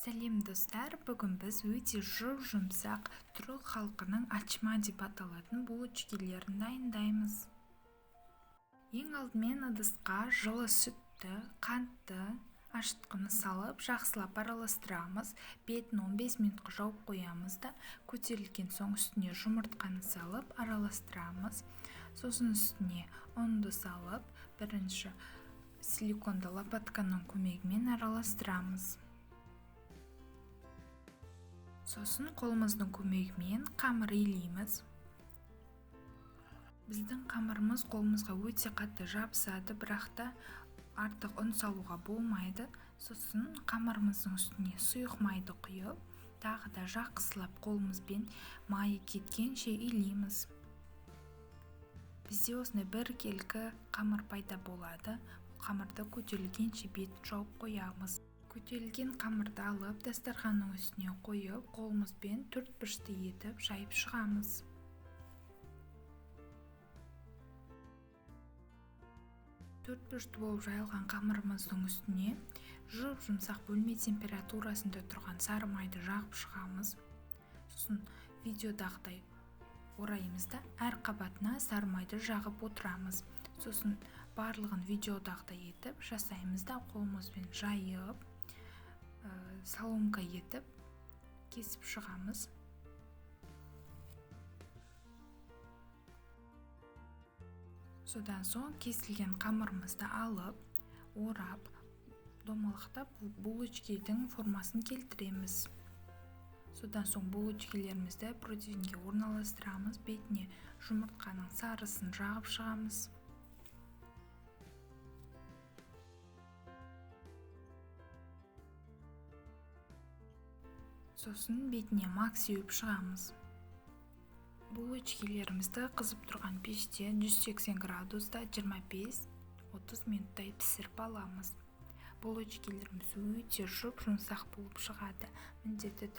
Сәлем достар, бүгін біз өте жұмсақ түрік халқының ачма деп аталатын булочкилерін дайындаймыз. Ең алдымен ыдысқа жылы сүтті, қантты, ашытқыны салып, жақсылап араластырамыз. Бетін 15 минутқа жауып қоямыз да, көтерілген соң үстіне жұмыртқаны салып араластырамыз. Сосын үстіне ұнды салып, бірінші силиконды лопатканың көмегімен араластырамыз. Сосын қолымыздың көмегімен қамыр илейміз. Біздің қамырымыз қолымызға өте қатты жабысады, бірақ та артық ұн салуға болмайды. Сосын қамырымыздың үстіне сұйық майды құйып, тағы да жақсылап қолымызбен майы кеткенше илейміз. Бізде осындай біркелкі қамыр пайда болады. Қамырды көтерілгенше бетін жауып қоямыз. Көтерілген қамырды алып, дастарханның үстіне қойып, қолымызбен төрт бұрышты етіп жайып шығамыз. Төрт бұрышты болып жайылған қамырымыздың үстіне жұмсақ бөлме температурасында тұрған сары майды жағып шығамыз. Сосын видеодағыдай ораймыз да, әр қабатына сары майды жағып отырамыз. Сосын барлығын видеодағыдай етіп жасаймыз да, қолымызбен жайып, соломка етіп кесіп шығамыз. Содан соң кесілген қамырымызды алып, орап, домалақтап булочкидің формасын келтіреміз. Содан соң булочкилерімізді противеньге орналастырамыз, бетіне жұмыртқаның сарысын жағып шығамыз. Сосын бетіне мак сеуіп шығамыз. Булочкилерімізді қызып тұрған пеште 180 градуста 25-30 минуттай пісіріп аламыз. Булочкилеріміз өте жұмсақ болып шығады. Міндетті